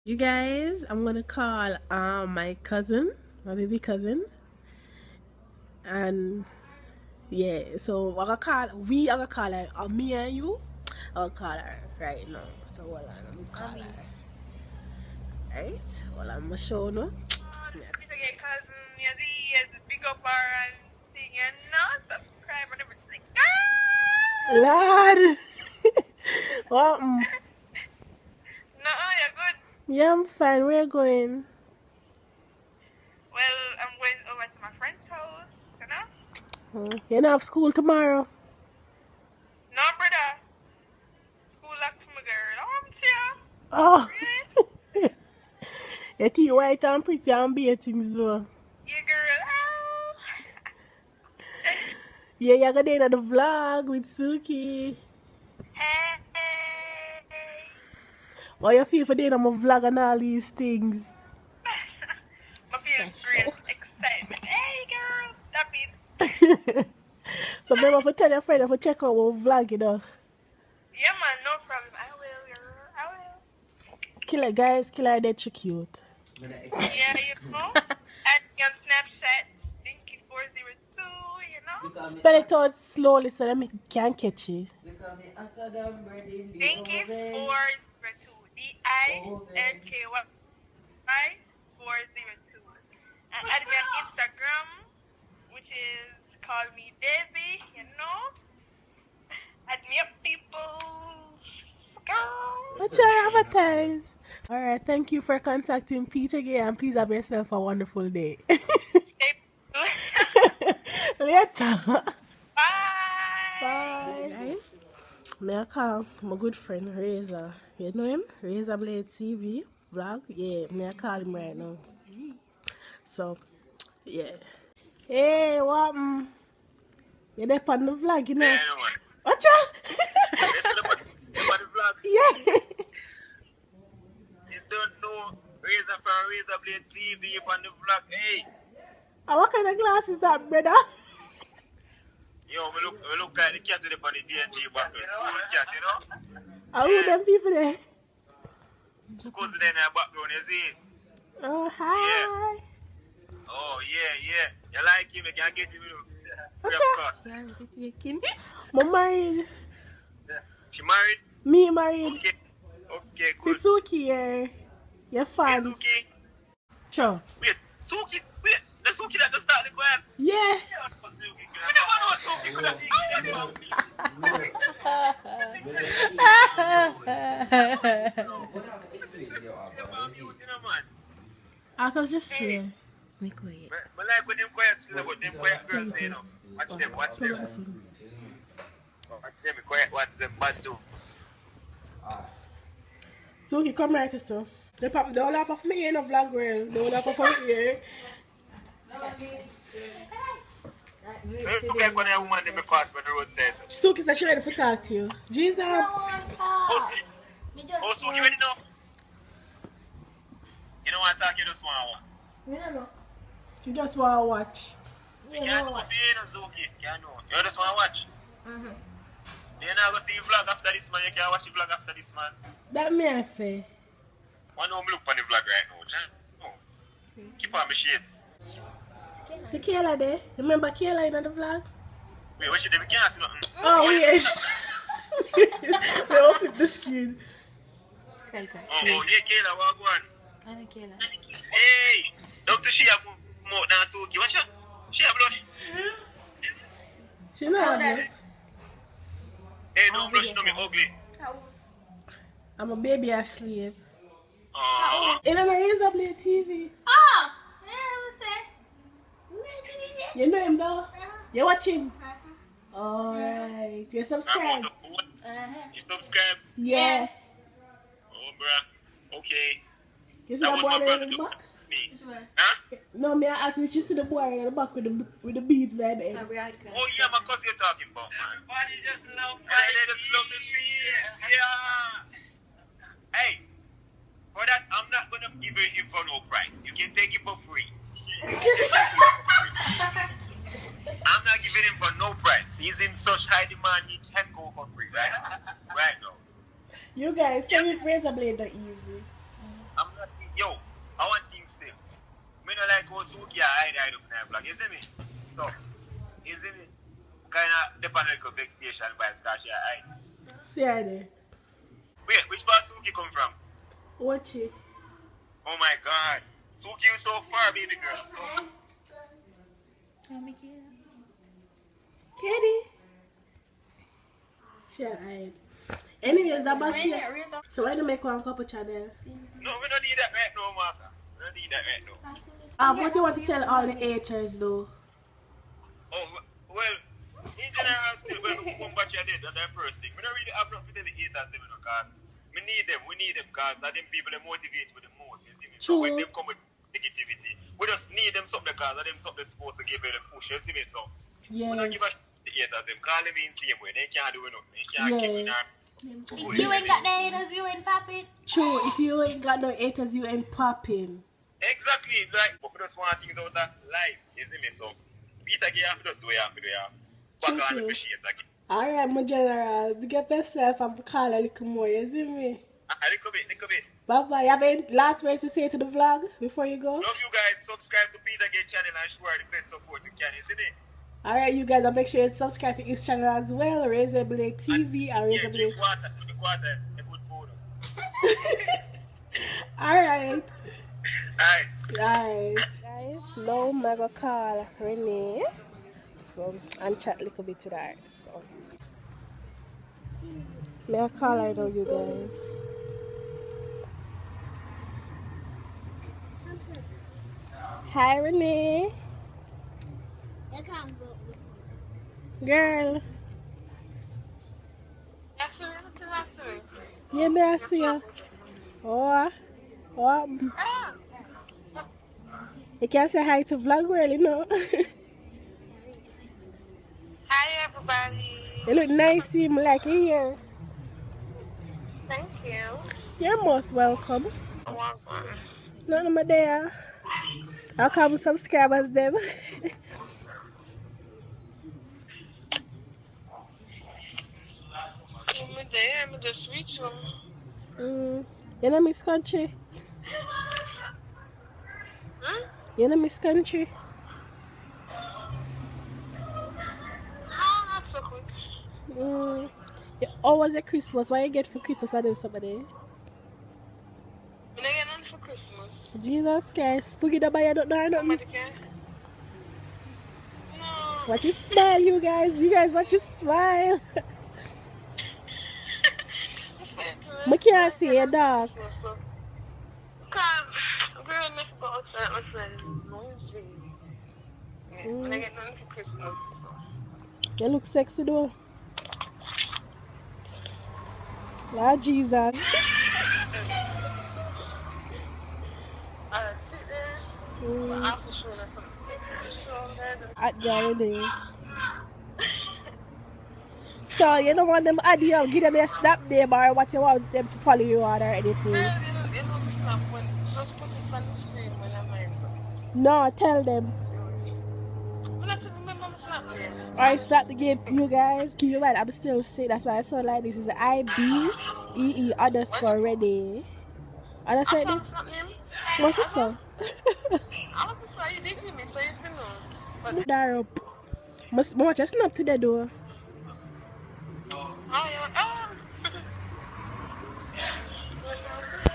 You guys, I'm gonna call my cousin, my baby cousin, and yeah. So we are gonna call her. Me and you, I'll call her right now. So hold on, I'm gonna call her. Right? Well, I'm gonna show no. Cousin, big up her and thing, and not subscribe and everything. Lord, what? No, you're good. Yeah, I'm fine. Where you going? Well, I'm going over to my friend's house, you know? You don't have school tomorrow. No, brother. School lock for my girl. Oh, Really? you think white and pretty and be things though. Yeah, girl. Yeah, you're gonna do the vlog with Suki. Hey. How you feel for doing my vlog and all these things? I feel great excitement. Hey, girl. Stop it. So remember to tell your friend to check out our vlog, you know. Yeah, man. No problem. I will, girl. I will. Killer guys, killer dead she cute. Yeah, you know? Add me on Snapchat. Stinky402, you know? Spell it out slowly so that me can catch it. Stinky402. DINKY402. And add me on Instagram, which is call me Davy, you know? Add me up, people. What's your advertise? Alright, thank you for contacting Pete again and please have yourself a wonderful day. Later. Bye. Bye. Guys, may I call my good friend Raza. You know him? Razablade TV vlog. Yeah, may I call him right now. So, yeah. Hey, what? You're there on the vlog, you know? Yeah, I know, man. Watch out! Yes, the vlog. Yeah. You don't know Razor from Razablade TV on the vlog. Hey. What kind of glass is that, brother? Yo, we look at the cat with the on the DNG buckle. Cool cat, you know? How are them people there? Cousin in the background, you see? Oh, hi. Yeah. Oh, yeah. You like him, you can get him, you know? Watch out. I'm married. She married? Me married. Okay, good. See Suki here. You're Hey, fun. Suki. Sure. Wait, Suki. Wait, the Suki that just started going. Yeah. We never know what Suki could have been. I was just here. Be quiet. But like when them quiet, but them quiet girls say, you know. Watch them. Watch them, quiet, watch them, bad too. Suki, come right to so. Don't laugh off me, you know, vlog girl. Don't laugh off me, yeah. Look like when a woman them pass by the road says. Suki said she ready to talk to you. Jesus. Oh, Suki, ready now? You know what I'm talking to small one? She just want to watch. You can't do it, Suki. Can't do it. You just want to watch? You're not going to see the vlog after this man. You can't watch the vlog after this man. That me I say. Why don't me look on the vlog right now? No. Keep on my shades. See Kayla there? Remember Kayla in the vlog? Wait, what should they be? Can't see nothing. Oh, yeah. We open the screen. Oh, yeah, Kayla, what go on? Kayla. Hey, Dr. She have more than Suki. Watch out. She have blush. She not ugly. Hey, don't blush, no me ugly. I'm a baby asleep. Oh. In a Razablade TV. Oh! Yeah, what's that? You know him though? You watch him? Alright. You subscribe? You subscribe? Yeah. Oh, bruh. Okay. You see the boy there in the back? Huh? No, me I asked you see the boy in the back with the beads there. Oh, yeah, my cousin you're talking about, man. Everybody just love the beads. Yeah. Hey, for that, I'm not going to give him for no price. You can take it for free. I'm not giving him for no price. He's in such high demand, he can go for free, right? Right now. You guys, tell me Razablade not easy. I'm not vlog, you see me? So, you see me? Kind of depend on the big station by Scotch, yeah, See her there. Wait, which part Suki come from? Watch it. Oh my god. Suki, you so far, baby girl. Katie. She alright. Anyways, that about you. So why don't make one couple channels? No, we don't need that right now, master. We don't need that right now. What do you want to tell all the haters though? Oh, well, in general, still, when we come back here, that's the first thing. We don't really have nothing to tell the haters, them, because we need them, because are them people that motivate with the most, you see me? So when them come with negativity, we just need them something, because are them something supposed to give them a push, you see me? So, we don't give a shit to the haters, them call them in the same way, they can't do nothing, they can't kick in our... If you ain't got no haters, you ain't popping. True, if you ain't got no haters, you ain't popping. Exactly, like, but we just want things out of life, you see me? So, Peter, you have to just do it, back on the machines again. Alright, my general, big up yourself and call a little more, you see me? A little bit. Bye bye. You have any last words to say to the vlog before you go? Love you guys. Subscribe to Peter Gate channel and show her the best support you can, you see me? Alright, you guys, make sure you subscribe to his channel as well, Razablade TV and Razablade. Quarter, a good photo. Alright. Alright. Guys, now I'm gonna call Renee. So, and chat a little bit to her. So, may I call her now, you guys? Hi, Renee. Girl. Yeah, may I see you? Oh. You can't say hi to vlog world, you know. Hi, everybody. You look nice, you like you here. Thank you. You're most welcome. Welcome. Nothing my there. I'll come with subscribers them. I'm just reach them. You know Miss Country? You know Miss Country? No, not so good. Yeah, how was your Christmas? What you get for Christmas? I do somebody. I get none for Christmas. Jesus Christ. Spooky the buy don't know nothing. Somebody can. No. Watch you smile, you guys. You guys watch you smile. I can't see your dog. When I get nothing for Christmas. You look sexy though. Lord Jesus. Sit there. After show or something. At gardening. So you don't want them add you, give them a snap name or what you want them to follow you on or anything? They don't snap when just put it on the screen when I'm doing something. No, tell them. I have to remember my snap name. Alright, start the game, you guys. Keep your mind, I'm still sick. That's why I sound like this. Is IBEE underscore ready. Understand it? What's it so? I was just saying, you did me, so you feel no. Darrow. Must watch a snap to the door. Oh, yeah. Where's my sister?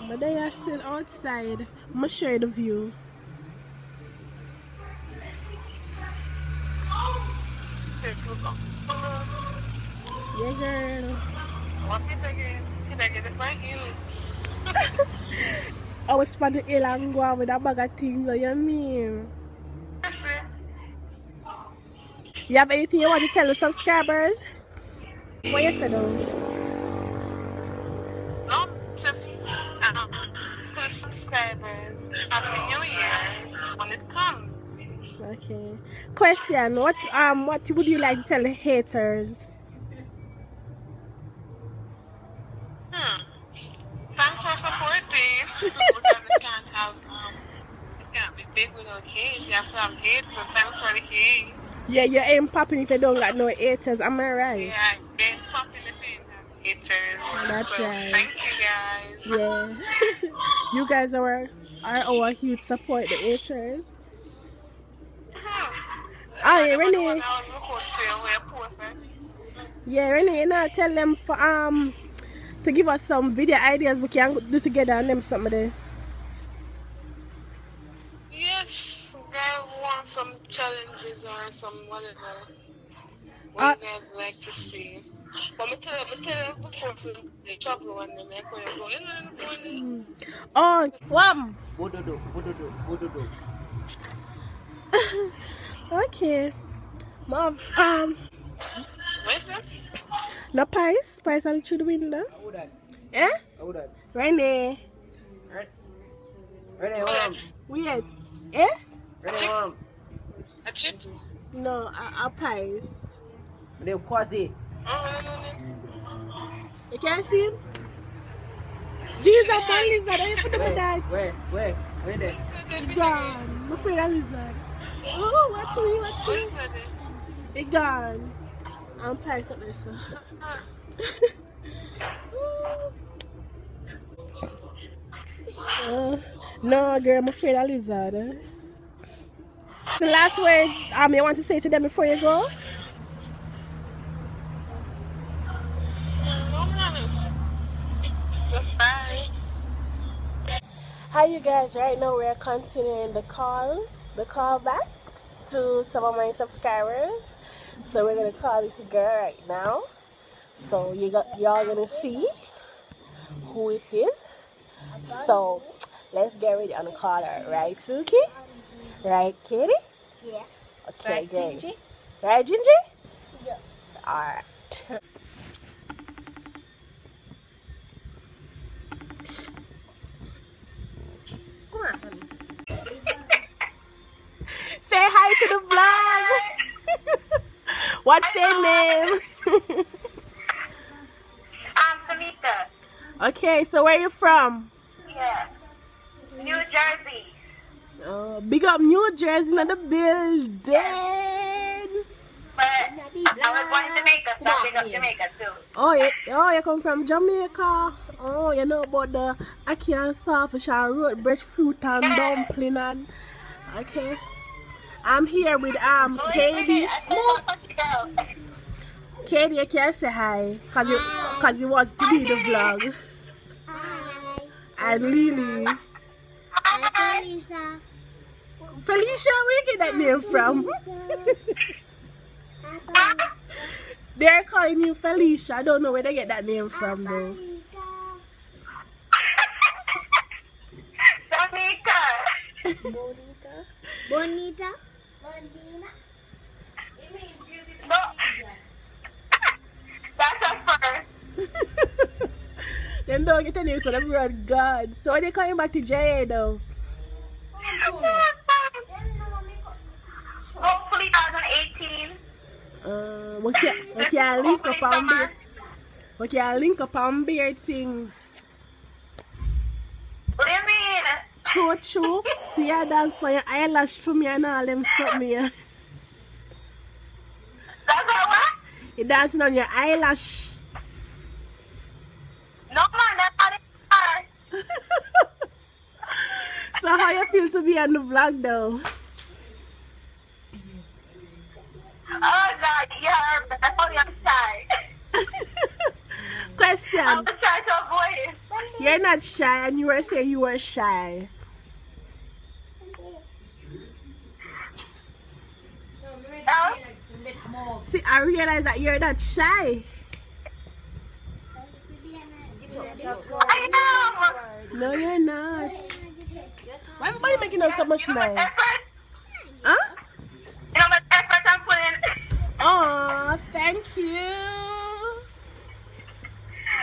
But they are still outside. I'm gonna share the view. Yeah, girl. What is again? Can I get it by you? I was spend the hill and go out with a bag of things, what you mean? You have anything you want to tell the subscribers? What you said though? No, just to the subscribers, Happy New Year when it comes. Okay. Question, what would you like to tell the haters? Thanks for supporting. Because it can't be big without hate. You have to have hate, so thanks for the hate. Yeah, you ain't popping if you don't got no haters, am I right? Yeah, I ain't popping if you ain't have haters. That's so, right. Thank you guys. Yeah. You guys are our huge support, the haters. Oh, yeah, I was Renee. recording for you where process. Yeah, Renee, you know, tell them for to give us some video ideas we can do together and them something there. Yes, guys want some challenges or some whatever. What you guys like to see. But me tell you before the travel one day, I go, you know, in the morning. Oh, Wam. Bododo. Okay. Mom, Where's that? no pies? Pies are through the window. How that? Eh? How that? Renee. Ready, mom. Weird. Eh? Ready, mom. A chip? No, a pies. Ready, quasi. You can't see him? Jesus, my lizard. Are you for the that? Where there? He gone. I'm afraid of lizard. Oh, watch me. He gone. I'm pies up there, so. No, girl, I'm afraid of lizard. The last words you want to say to them before you go? No, man. Just bye. Hi, you guys. Right now, we're continuing the callbacks to some of my subscribers. So we're gonna call this girl right now. So y'all gonna see who it is. So let's get ready on the caller, right, Suki? Right, Kitty? Yes. Okay, Right, great. Gingy? Right, Ginger? Yeah. Alright. Come on, Sonny. Say hi to the vlog. What's your name? I'm Tamika. Okay, so where you from? Yeah. New Jersey. Big up New Jersey in the building. But I was born in Jamaica, so I big up Jamaica too. Oh, you come from Jamaica. Oh, you know about the ackee and saltfish and root breadfruit and dumpling and okay. I'm here with Katie. Katie, you can't say hi cause you want to be the vlog. Hi. And Lily. Hi, Felicia. Felicia, where you get that name from? They're calling you Felicia. I don't know where they get that name from though. Tamika. Bonita. It means beautiful. No. That's a first. Them don't get a name, so them run God. So are they coming back to JA though? Hopefully 2018. We can link up on beer. We can link up on beer things. What do you mean? True. See you dance for your eyelash for me and all them something here. That's what? You dancing on your eyelash. No man, that's not it. So how you feel to be on the vlog though? Oh God, yeah, that's only I'm shy. Question. I was trying to avoid it. You're not shy and you were saying you were shy. See, I realize that you're not shy. I know. No, you're not. Why everybody making up so much noise? Huh? You know what effort I'm putting? Oh, thank you.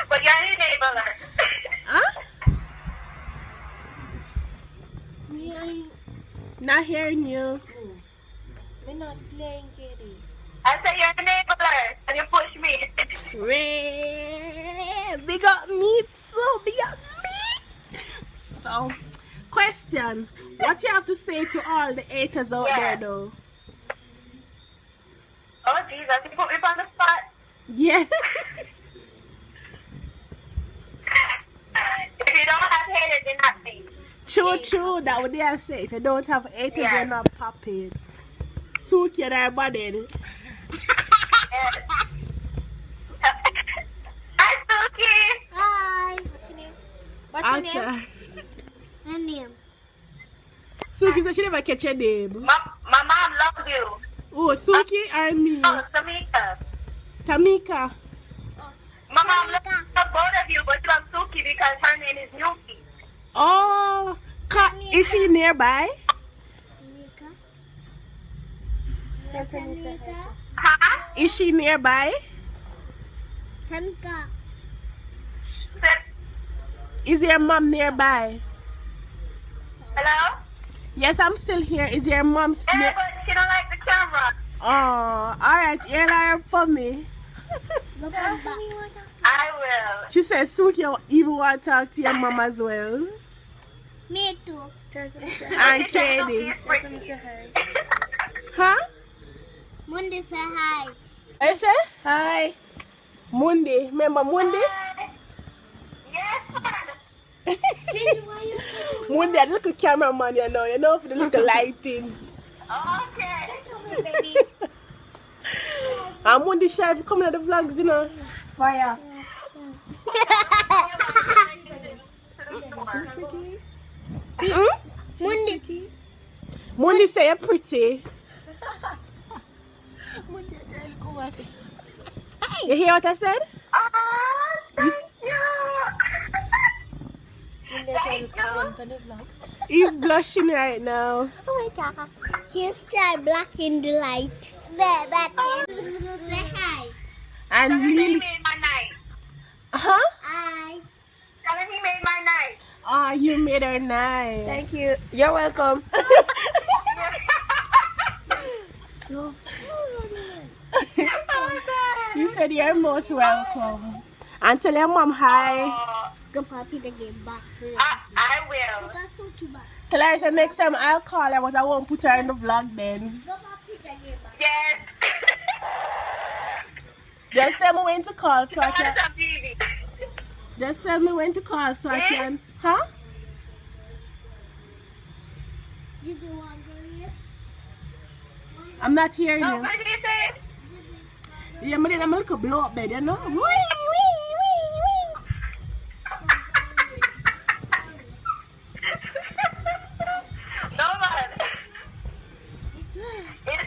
But you're an enabler. Huh? Not hearing you. We're not playing, Kitty. I said you're an enabler, and you push me. Big up me too. Big up me. So, question. What you have to say to all the haters out there though? Oh Jesus, you put me on the spot. Yeah. If you don't have haters, you're not me. True. That would they say. If you don't have haters, you're not popping. Suki and her body. Hi, Suki. Hi. What's your name? My name. Suki said she never catch your name. My mom loves you. Oh, Suki or me? Oh, Samika. Tamika. My mom loves both of you, but she loves Suki because her name is Yuki. Oh, is she nearby? Huh? Is she nearby? Tamika. Is your mom nearby? Hello? Yes, I'm still here. Is your mom Yeah, but she don't like the camera. Oh, alright. Here I am for me. Go back. I will. She says Suki even want to talk to your mom as well. Me too. And Katie. Huh? Monday say hi. I say? Hi. Monday. Remember Monday? Yes. Monday, the little cameraman, you know, for the little lighting. Okay. And Monday shy for coming at the vlogs, you know. Fire. Hmm? Monday. Monday say you're pretty. You hear what I said? Oh, thank you. He's blushing right now. Just try blocking the light. There, back in. Say hi. And Tell him he Lily. made my night. Huh? Hi. Tell him he made my night. Oh, you made her nice. Thank you. You're welcome. So you said you're most welcome. And tell your mom hi. Go papi the game back. I will. Tell her so next time I'll call her, but I won't put her in the vlog then. Go papi the game back. Yes. Just tell me when to call so I can. Some TV. Just tell me when to call so I can. Huh? Did you want to hear? I'm not hearing Oh, you. what did you say? Yeah, but then I'm a little blow up bed, you know? Wee, wee, wee, No, man.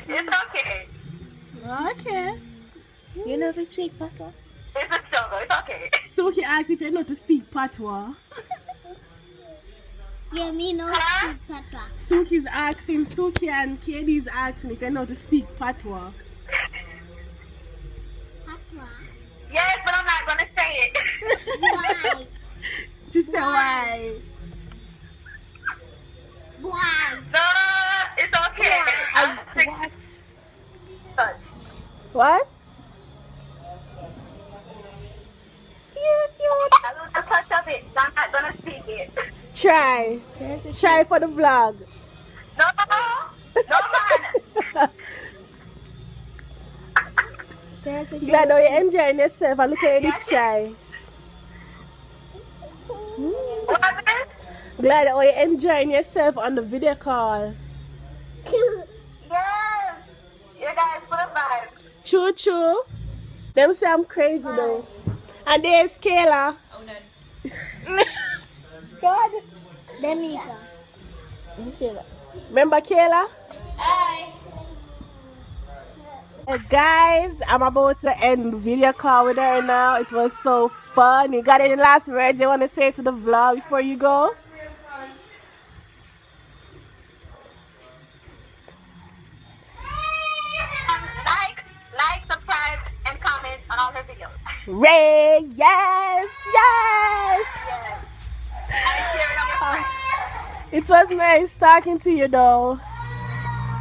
It's okay. wee. Okay. You know if speak Papa? It's a struggle. It's okay. Suki asked if you know to speak patois. Yeah, me no speak patois. Suki's asking, Suki and Katie's asking if you know to speak patois. Patois? Yes, but I'm not going to say it. Why? Just say why. Why? No, it's okay. I'm sick. What? What? I lose the touch of it, so I'm not going to speak it. Try. Try for the vlog. No, man. Glad how you're enjoying yourself and look at you, it's shy. What happened? Glad how you're enjoying yourself on the video call. Yes. You guys put a vibe. Choo choo. Them say I'm crazy though. And there's Kayla. God. Demika. Kayla. Remember Kayla? Hi. Guys, I'm about to end the video call with her now. It was so fun. You got any last words you want to say to the vlog before you go? Like, subscribe, and comment on all her videos. Ray, yes, yes. Yes. And share it on your friends. It was nice talking to you though. It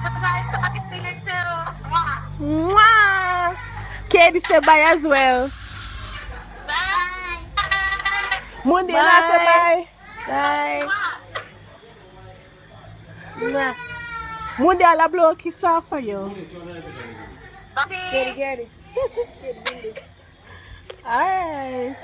was nice talking to you too. Mwah. Mwah. Katie said bye as well. Bye. Monday, Bye. I said bye. Bye. Mwah. Mwah. Monday, I'll blow a kiss off for you. Bye. Get this. Get this. Alright.